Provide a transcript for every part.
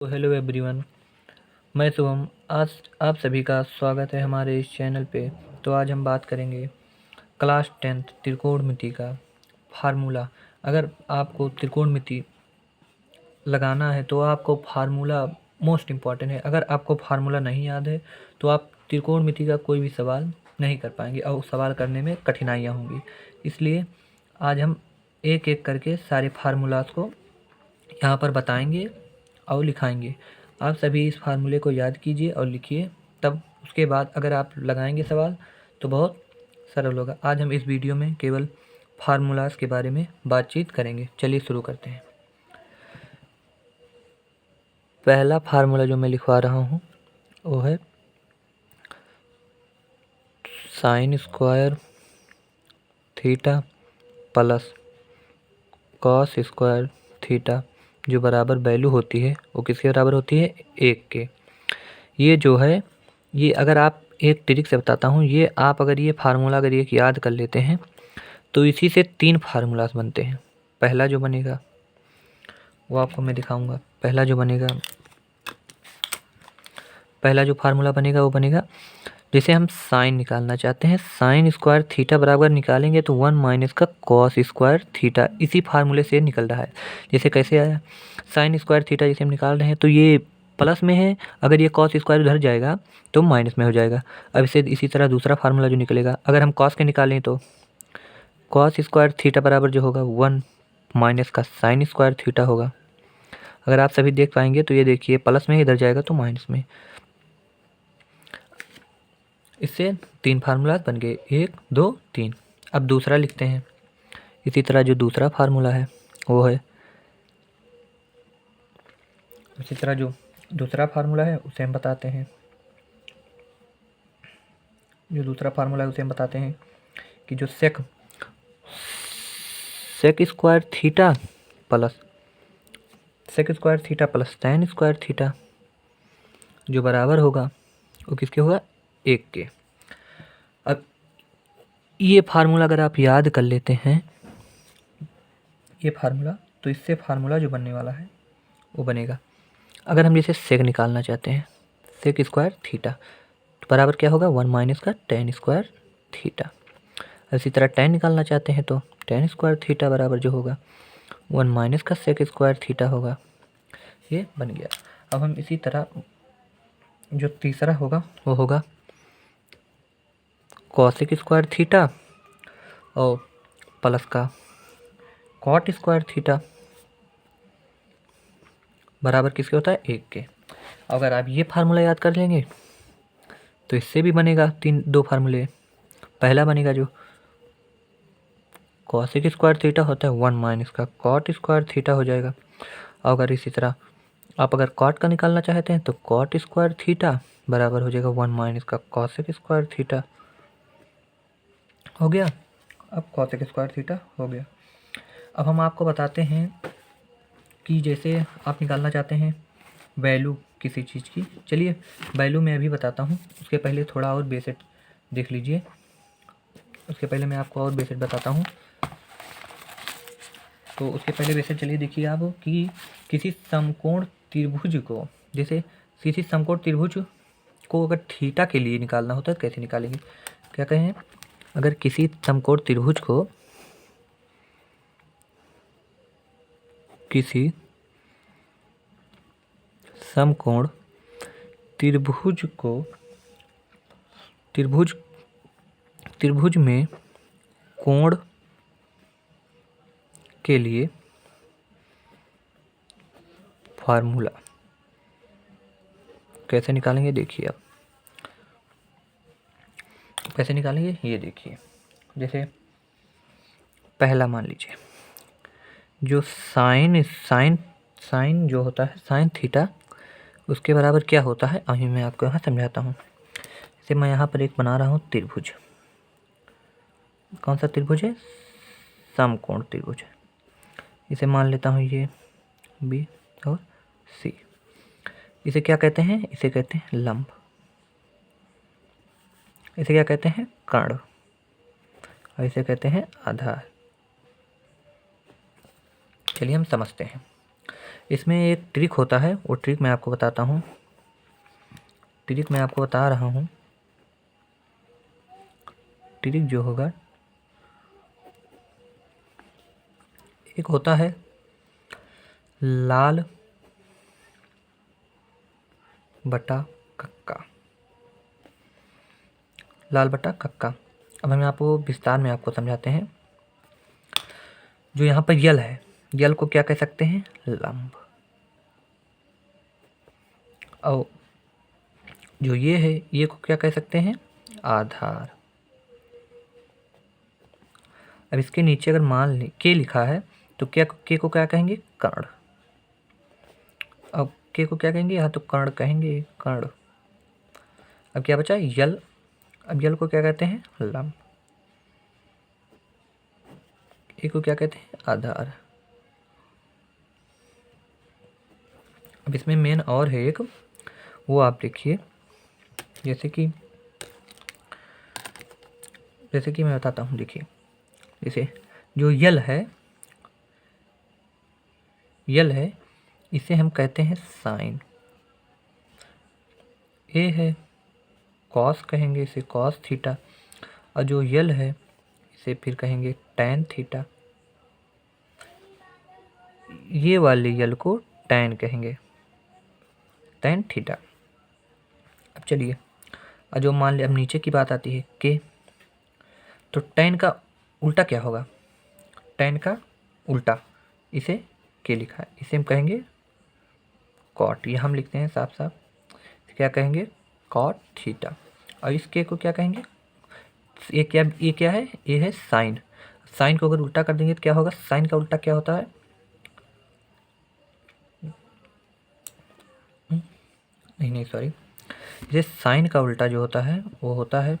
तो hello everyone, मैं शुभम। आज आप सभी का स्वागत है हमारे इस चैनल पे। तो आज हम बात करेंगे क्लास 10th त्रिकोणमिति का फार्मूला। अगर आपको त्रिकोणमिति लगाना है तो आपको फार्मूला मोस्ट इम्पॉर्टेंट है। अगर आपको फार्मूला नहीं याद है तो आप त्रिकोणमिति का कोई भी सवाल नहीं कर पाएंगे और सवाल करने में कठिनाइयाँ होंगी। इसलिए आज हम एक एक करके सारे फार्मूलाज को यहाँ पर बताएंगे और लिखाएंगे। आप सभी इस फार्मूले को याद कीजिए और लिखिए, तब उसके बाद अगर आप लगाएंगे सवाल तो बहुत सरल होगा। आज हम इस वीडियो में केवल फार्मूलाज के बारे में बातचीत करेंगे। चलिए शुरू करते हैं। पहला फार्मूला जो मैं लिखवा रहा हूँ वो है sine square theta plus cos square theta, जो बराबर वैल्यू होती है वो किसके बराबर होती है? 1 के। ये जो है, ये अगर आप एक ट्रिक से बताता हूँ, ये आप अगर ये फार्मूला अगर एक याद कर लेते हैं तो इसी से 3 फार्मूलाज बनते हैं। पहला जो बनेगा वो आपको मैं दिखाऊंगा। पहला जो फार्मूला बनेगा वो बनेगा, जैसे हम साइन निकालना चाहते हैं, साइन स्क्वायर थीटा बराबर निकालेंगे तो 1 माइनस का कॉस स्क्वायर थीटा, इसी फार्मूले से निकल रहा है। जैसे कैसे आया, साइन स्क्वायर थीटा जैसे हम निकाल रहे हैं तो ये प्लस में है, अगर ये कॉस स्क्वायर उधर जाएगा तो माइनस में हो जाएगा। अब इसे इसी तरह दूसरा फार्मूला जो निकलेगा, अगर हम कॉस के निकालें तो कॉस स्क्वायर थीटा बराबर जो होगा 1 माइनस का साइन स्क्वायर थीटा होगा। अगर आप सभी देख पाएंगे तो ये देखिए प्लस में इधर जाएगा तो माइनस में। इससे 3 फार्मूला बन गए, 1 2 3। अब दूसरा लिखते हैं। इसी तरह जो दूसरा फार्मूला है वो है, इसी तरह जो दूसरा फार्मूला है उसे हम बताते हैं। जो दूसरा फार्मूला है उसे हम बताते हैं कि जो sec square theta plus tan square theta जो बराबर होगा वो किसके होगा? 1 के। अब ये फार्मूला अगर आप याद कर लेते हैं, ये फार्मूला, तो इससे फार्मूला जो बनने वाला है वो बनेगा, अगर हम जैसे सेक निकालना चाहते हैं, सेक स्क्वायर थीटा तो बराबर क्या होगा? 1 माइनस का टेन स्क्वायर थीटा। इसी तरह टेन निकालना चाहते हैं तो टेन स्क्वायर थीटा बराबर जो होगा 1 माइनस का सेक स्क्वायर थीटा होगा। ये बन गया। अब हम इसी तरह जो तीसरा होगा वो होगा कॉसेक स्क्वायर थीटा और प्लस का कॉट स्क्वायर थीटा बराबर किसके होता है? 1 के। अगर आप ये फार्मूला याद कर लेंगे तो इससे भी बनेगा 2 फार्मूले। पहला बनेगा जो कॉसेक स्क्वायर थीटा होता है 1 माइनस का कॉट स्क्वायर थीटा हो जाएगा। अगर इसी तरह आप अगर कॉट का निकालना चाहते हैं तो कॉट स्क्वायर थीटा बराबर हो जाएगा 1 माइनस का कॉसेक स्क्वायर थीटा। हो गया। अब कॉसेक स्क्वायर थीटा हो गया। अब हम आपको बताते हैं कि जैसे आप निकालना चाहते हैं वैल्यू किसी चीज़ की। चलिए वैल्यू मैं अभी बताता हूँ, उसके पहले थोड़ा और बेसिक देख लीजिए। उसके पहले मैं आपको और बेसिक बताता हूँ। तो उसके पहले बेसिक चलिए देखिए आप कि किसी समकोण त्रिभुज को, जैसे किसी समकोण त्रिभुज को अगर थीटा के लिए निकालना होता है तो कैसे निकालेंगे? क्या कहें, अगर किसी समकोण त्रिभुज को किसी समकोण त्रिभुज में कोण के लिए फार्मूला कैसे निकालेंगे? देखिए आप कैसे निकालेंगे, ये देखिए। जैसे पहला मान लीजिए, जो साइन जो होता है साइन थीटा, उसके बराबर क्या होता है अभी मैं आपको यहाँ समझाता हूँ। जैसे मैं यहाँ पर एक बना रहा हूँ त्रिभुज। कौन सा त्रिभुज है? समकोण त्रिभुज। इसे मान लेता हूँ ये बी और सी। इसे क्या कहते हैं? इसे कहते हैं लंब। इसे क्या कहते हैं? कर्ण। और इसे कहते हैं आधार। चलिए हम समझते हैं। इसमें एक ट्रिक होता है, वो ट्रिक मैं आपको बताता हूँ, ट्रिक मैं आपको बता रहा हूँ। ट्रिक जो होगा, एक होता है लाल बटा कक्का, लाल बटा कक्का। अब हम आपको विस्तार में आपको समझाते हैं। जो यहाँ पर यल है, यल को क्या कह सकते हैं? लंब। और जो ये है, ये को क्या कह सकते हैं? आधार। अब इसके नीचे अगर मान लें के लिखा है, तो क्या के को क्या कहेंगे? कर्ण। अब के को क्या कहेंगे? यहाँ तो कर्ण कहेंगे, कर्ण। अब क्या बचा? यल। अब यल को क्या कहते हैं? लंब। ए को क्या कहते हैं? आधार। अब इसमें मेन और है एक, वो आप देखिए। जैसे कि मैं बताता हूँ, देखिए। जैसे जो यल है, इसे हम कहते हैं साइन। ए है कॉस, कहेंगे इसे कॉस थीटा। और जो यल है, इसे फिर कहेंगे टैन थीटा। ये वाले यल को टैन कहेंगे, टैन थीटा। अब चलिए, और जो मान लिया, अब नीचे की बात आती है के, तो टैन का उल्टा क्या होगा? टैन का उल्टा, इसे के लिखा है, इसे हम कहेंगे कॉट। ये हम लिखते हैं साफ साफ, क्या कहेंगे? Cot theta. और इस के को क्या कहेंगे? ये क्या है? ये है साइन। साइन को अगर उल्टा कर देंगे तो क्या होगा? साइन का उल्टा क्या होता है? नहीं सॉरी, ये साइन का उल्टा जो होता है, वो होता है,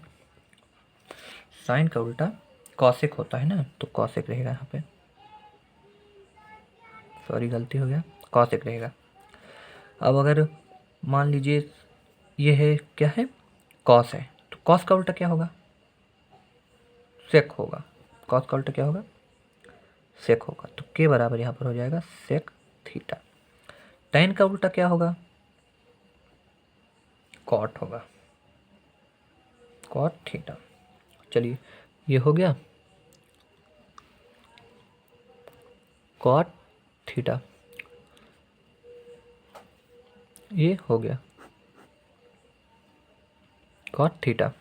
साइन का उल्टा कॉसेक होता है ना, तो कॉसेक रहेगा यहाँ पे। सॉरी, गलती हो गया, कॉसेक रहेगा। अब अगर मान लीजिए ये है, क्या है? कॉस है, तो कॉस का उल्टा क्या होगा? सेक होगा। कॉस का उल्टा क्या होगा? सेक होगा। तो के बराबर यहाँ पर हो जाएगा सेक थीटा। टैन का उल्टा क्या होगा? कॉट होगा, कॉट थीटा। चलिए, ये हो गया कॉट थीटा, ये हो गया कॉट थीटा।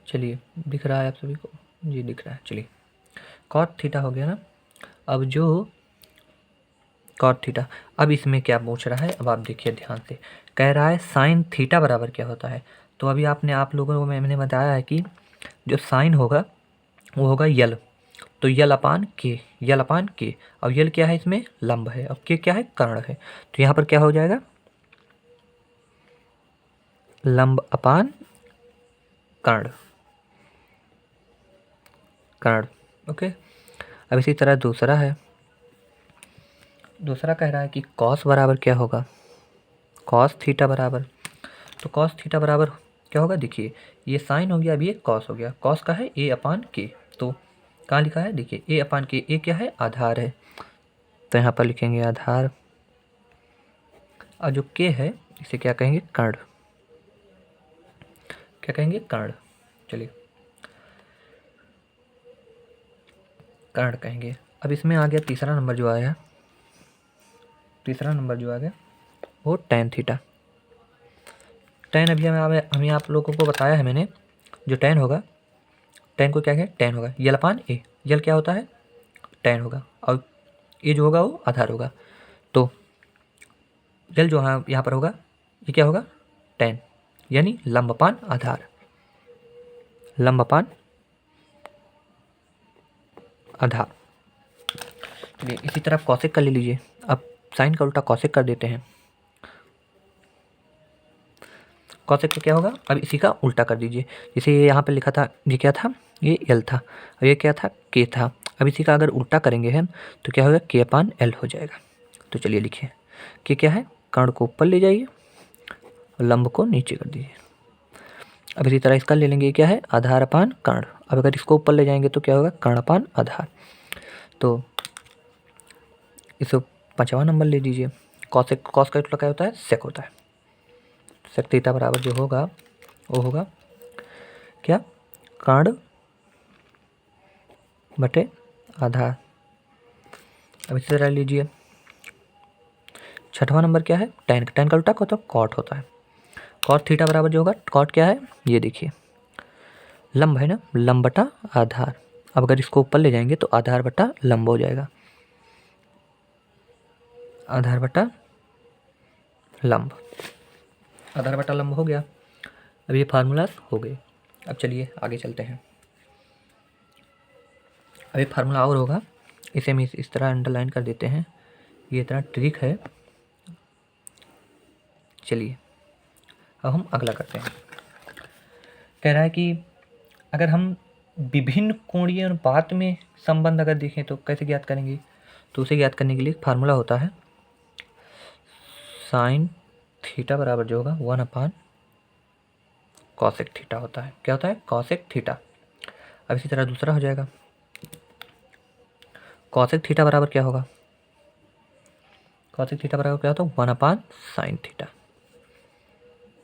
चलिए, दिख रहा है आप सभी को? जी दिख रहा है। चलिए, कॉट थीटा हो गया ना। अब जो कॉट थीटा, अब इसमें क्या पूछ रहा है? अब आप देखिए ध्यान से, कह रहा है साइन थीटा बराबर क्या होता है। तो अभी आप लोगों को मैंने बताया है कि जो साइन होगा वो होगा यल। तो यल अपान के, यल अपान के। अब यल क्या है? इसमें लंब है। अब के क्या है? कर्ण है। तो यहाँ पर क्या हो जाएगा? लंब अपान कर्ण, कर्ण। ओके। अब इसी तरह दूसरा है, दूसरा कह रहा है कि कॉस बराबर क्या होगा? कॉस थीटा बराबर, तो कॉस थीटा बराबर क्या होगा? देखिए, ये साइन हो गया, अब ये कॉस हो गया। कॉस का है ए अपान के, तो कहाँ लिखा है? देखिए, ए अपान के। ए क्या है? आधार है, तो यहाँ पर लिखेंगे आधार। और जो के है, इसे क्या कहेंगे? कर्ण। क्या कहेंगे? कर्ण। चलिए, कर्ण कहेंगे। अब इसमें आ गया तीसरा नंबर जो आया, तीसरा नंबर जो आ गया वो टैन थीटा। टैन अभी हमें आप लोगों को बताया है मैंने, जो टैन होगा, टैन को क्या है? टैन होगा यल अपान ए। यल क्या होता है? टैन होगा। और ये जो होगा वो आधार होगा। तो यल जो यहाँ पर होगा, ये क्या होगा? टैन, यानी लंब अपान आधार, लंब अपान आधार। चलिए, इसी तरह आप कॉसेक का ले लीजिए। अब साइन का उल्टा कॉसेक कर देते हैं। कॉसेक का क्या होगा? अब इसी का उल्टा कर दीजिए। जैसे ये यहाँ पे लिखा था, ये क्या था? ये एल था, और ये क्या था? के था। अब इसी का अगर उल्टा करेंगे हम, तो क्या होगा? के अपान एल हो जाएगा। तो चलिए लिखिए, कि क्या है? कर्ण को ऊपर ले जाइए और लंब को नीचे कर दीजिए। अब इसी तरह इसका ले लेंगे, क्या है? आधार अपान कर्ण। अब अगर इसको ऊपर ले जाएंगे तो क्या होगा? कर्ण अपान आधार। तो इस 5वां नंबर ले लीजिए। कॉस का उल्टा क्या होता है? सेक होता है। सेक थीटा बराबर जो होगा वो होगा क्या? कर्ण बटे आधार। अब इसी तरह लीजिए 6वां नंबर क्या है? टैन। टैन का उल्टा क्या होता है? कॉट होता है। कॉट थीटा बराबर जो होगा, कॉट क्या है? ये देखिए लंब है ना, लंब बटा आधार। अब अगर इसको ऊपर ले जाएंगे तो आधार बटा लंब हो जाएगा, आधार बटा लंब। आधार बटा लंब हो गया। अब ये फार्मूला हो गए। अब चलिए आगे चलते हैं। अब एक फार्मूला और होगा, इसे हम इस तरह अंडरलाइन कर देते हैं। ये इतना ट्रिक है। चलिए अब हम अगला करते हैं। कह रहा है कि अगर हम विभिन्न कोणीय अनुपात में संबंध अगर देखें तो कैसे ज्ञात करेंगे? तो उसे ज्ञात करने के लिए फार्मूला होता है साइन थीटा बराबर जो होगा 1/cosec थीटा होता है। क्या होता है? cosec theta. अब इसी तरह दूसरा हो जाएगा cosec थीटा बराबर क्या होगा? cosec थीटा बराबर क्या होता है? 1/sin theta.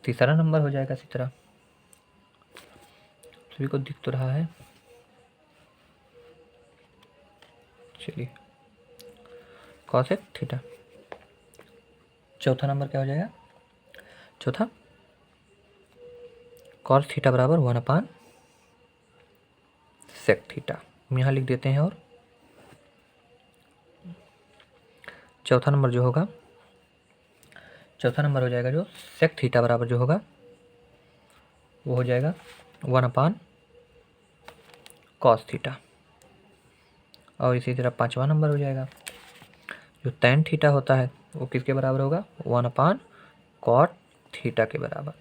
तीसरा नंबर हो जाएगा इसी तरह। सभी को दिख तो रहा है? चलिए cosec थीटा। चौथा नंबर क्या हो जाएगा? चौथा cos थीटा बराबर 1/sec थीटा। हम यहाँ लिख देते हैं। और चौथा नंबर जो होगा, चौथा नंबर हो जाएगा जो sec थीटा बराबर जो होगा वो हो जाएगा 1/cos थीटा। और इसी तरह 5वां नंबर हो जाएगा जो tan थीटा होता है वो किसके बराबर होगा? 1/cot थीटा के बराबर।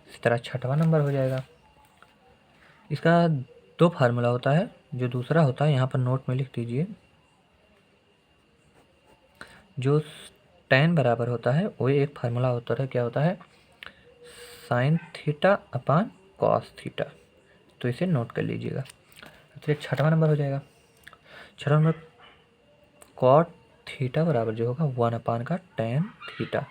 इसी तरह 6वां नंबर हो जाएगा। इसका 2 फार्मूला होता है। जो दूसरा होता है यहाँ पर नोट में लिख दीजिए, जो tan बराबर होता है वो एक फार्मूला होता है। क्या होता है? Sine theta upon cos theta. तो इसे नोट कर लीजिएगा। फिर 6वां नंबर हो जाएगा। 6वां नंबर कॉट थीटा बराबर जो होगा 1/tan थीटा।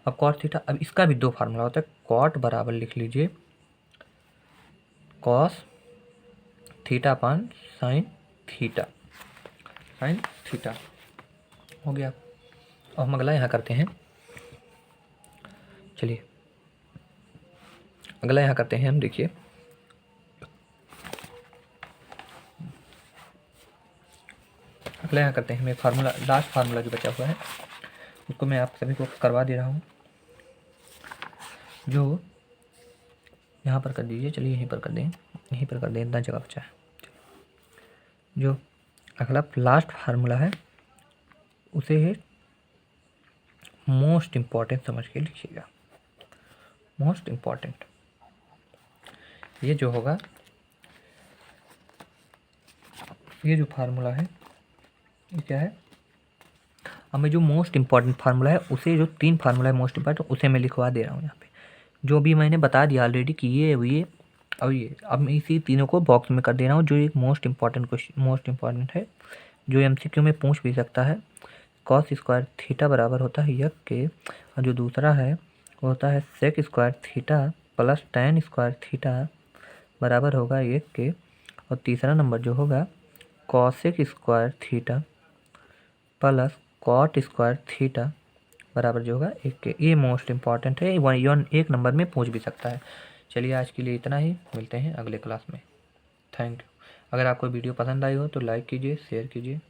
अब कॉट थीटा, अब इसका भी 2 फार्मूला होता है। कॉट बराबर लिख लीजिए cos theta upon sine theta. Sine theta हो गया। अब हम अगला यहाँ करते हैं। चलिए अगला यहाँ करते हैं हम। देखिए अगला यहाँ करते हैं। मैं फार्मूला, लास्ट फार्मूला जो बचा हुआ है उसको मैं आप सभी को करवा दे रहा हूँ। जो यहाँ पर कर दीजिए। चलिए यहीं पर कर दें, यहीं पर कर दें, इतना जगह बचा है। जो अगला लास्ट फार्मूला है उसे है मोस्ट इम्पॉर्टेंट समझ के लिखिएगा। मोस्ट इम्पॉर्टेंट ये जो होगा, ये जो फार्मूला है ये क्या है? अब मैं जो मोस्ट इम्पॉर्टेंट फार्मूला है उसे, जो 3 फार्मूला है मोस्ट इम्पॉर्टेंट, उसे मैं लिखवा दे रहा हूँ यहाँ पे। जो भी मैंने बता दिया ऑलरेडी कि ये और ये, अब मैं इसी तीनों को बॉक्स में कर दे रहा हूँ। जो एक most important question, most important है, जो MCQ में पूछ भी सकता है। कॉस स्क्वायर थीटा बराबर होता है यक के, और जो दूसरा है वो होता है sec square theta plus tan square theta बराबर होगा 1 के। और तीसरा नंबर जो होगा cosec square theta plus cot square theta बराबर जो होगा 1 के। ये मोस्ट इम्पॉर्टेंट है, 1 नंबर में पूछ भी सकता है। चलिए आज के लिए इतना ही, मिलते हैं अगले क्लास में। Thank you. अगर आपको वीडियो पसंद आई हो तो लाइक कीजिए, शेयर कीजिए।